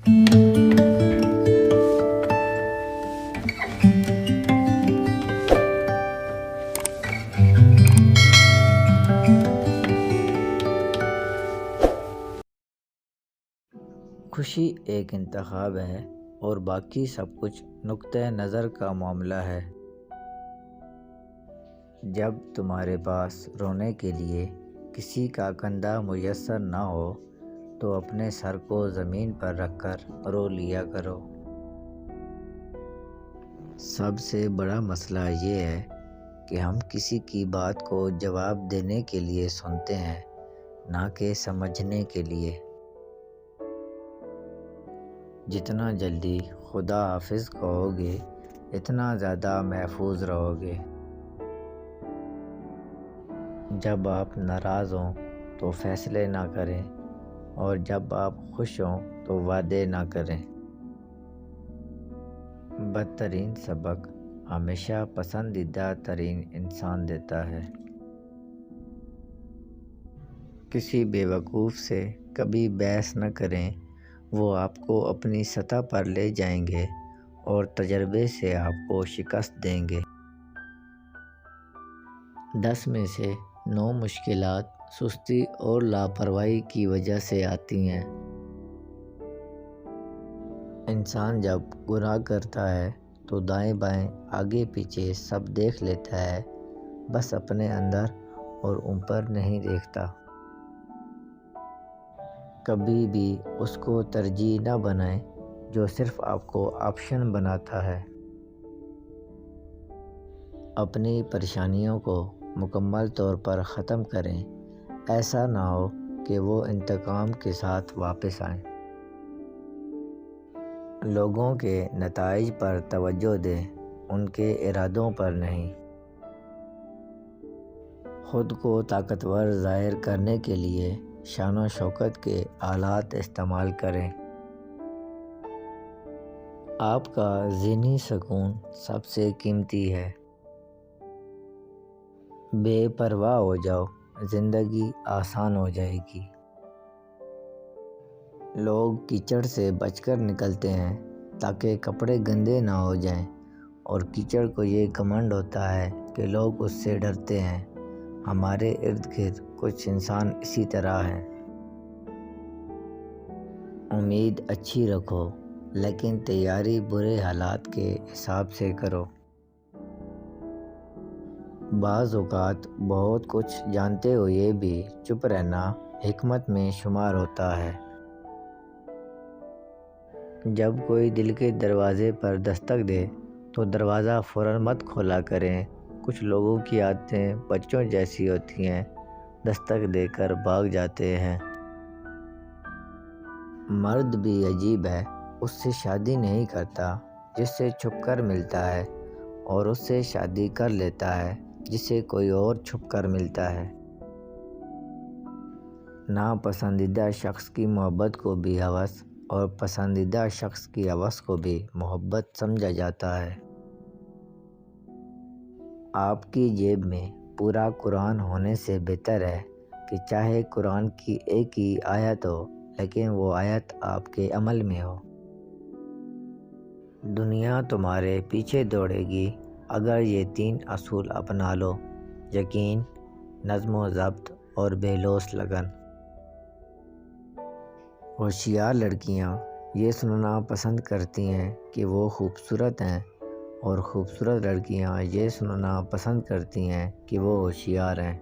خوشی ایک انتخاب ہے اور باقی سب کچھ نقطۂ نظر کا معاملہ ہے۔ جب تمہارے پاس رونے کے لیے کسی کا کندھا میسر نہ ہو تو اپنے سر کو زمین پر رکھ کر رو لیا کرو۔ سب سے بڑا مسئلہ یہ ہے کہ ہم کسی کی بات کو جواب دینے کے لیے سنتے ہیں، نہ کہ سمجھنے کے لیے۔ جتنا جلدی خدا حافظ کہو گے اتنا زیادہ محفوظ رہو گے۔ جب آپ ناراض ہوں تو فیصلے نہ کریں، اور جب آپ خوش ہوں تو وعدے نہ کریں۔ بدترین سبق ہمیشہ پسندیدہ ترین انسان دیتا ہے۔ کسی بیوقوف سے کبھی بحث نہ کریں، وہ آپ کو اپنی سطح پر لے جائیں گے اور تجربے سے آپ کو شکست دیں گے۔ 10 میں سے 9 مشکلات سستی اور لاپرواہی کی وجہ سے آتی ہیں۔ انسان جب گناہ کرتا ہے تو دائیں بائیں آگے پیچھے سب دیکھ لیتا ہے، بس اپنے اندر اور اوپر نہیں دیکھتا۔ کبھی بھی اس کو ترجیح نہ بنائیں جو صرف آپ کو آپشن بناتا ہے۔ اپنی پریشانیوں کو مکمل طور پر ختم کریں، ایسا نہ ہو کہ وہ انتقام کے ساتھ واپس آئیں۔ لوگوں کے نتائج پر توجہ دیں، ان کے ارادوں پر نہیں۔ خود کو طاقتور ظاہر کرنے کے لیے شان و شوکت کے آلات استعمال کریں۔ آپ کا ذہنی سکون سب سے قیمتی ہے۔ بے پرواہ ہو جاؤ، زندگی آسان ہو جائے گی۔ لوگ کیچڑ سے بچ کر نکلتے ہیں تاکہ کپڑے گندے نہ ہو جائیں، اور کیچڑ کو یہ گھمنڈ ہوتا ہے کہ لوگ اس سے ڈرتے ہیں۔ ہمارے ارد گرد کچھ انسان اسی طرح ہیں۔ امید اچھی رکھو، لیکن تیاری برے حالات کے حساب سے کرو۔ بعض اوقات بہت کچھ جانتے ہوئے بھی چپ رہنا حکمت میں شمار ہوتا ہے۔ جب کوئی دل کے دروازے پر دستک دے تو دروازہ فوراً مت کھولا کریں۔ کچھ لوگوں کی عادتیں بچوں جیسی ہوتی ہیں، دستک دے کر بھاگ جاتے ہیں۔ مرد بھی عجیب ہے، اس سے شادی نہیں کرتا جس سے چھپ کر ملتا ہے، اور اس سے شادی کر لیتا ہے جس سے کوئی اور چھپ کر ملتا ہے۔ ناپسندیدہ شخص کی محبت کو بھی ہوس اور پسندیدہ شخص کی ہوس کو بھی محبت سمجھا جاتا ہے۔ آپ کی جیب میں پورا قرآن ہونے سے بہتر ہے کہ چاہے قرآن کی ایک ہی آیت ہو لیکن وہ آیت آپ کے عمل میں ہو۔ دنیا تمہارے پیچھے دوڑے گی اگر یہ 3 اصول اپنا لو: یقین، نظم و ضبط اور بے لوث لگن۔ ہوشیار لڑکیاں یہ سننا پسند کرتی ہیں کہ وہ خوبصورت ہیں، اور خوبصورت لڑکیاں یہ سننا پسند کرتی ہیں کہ وہ ہوشیار ہیں۔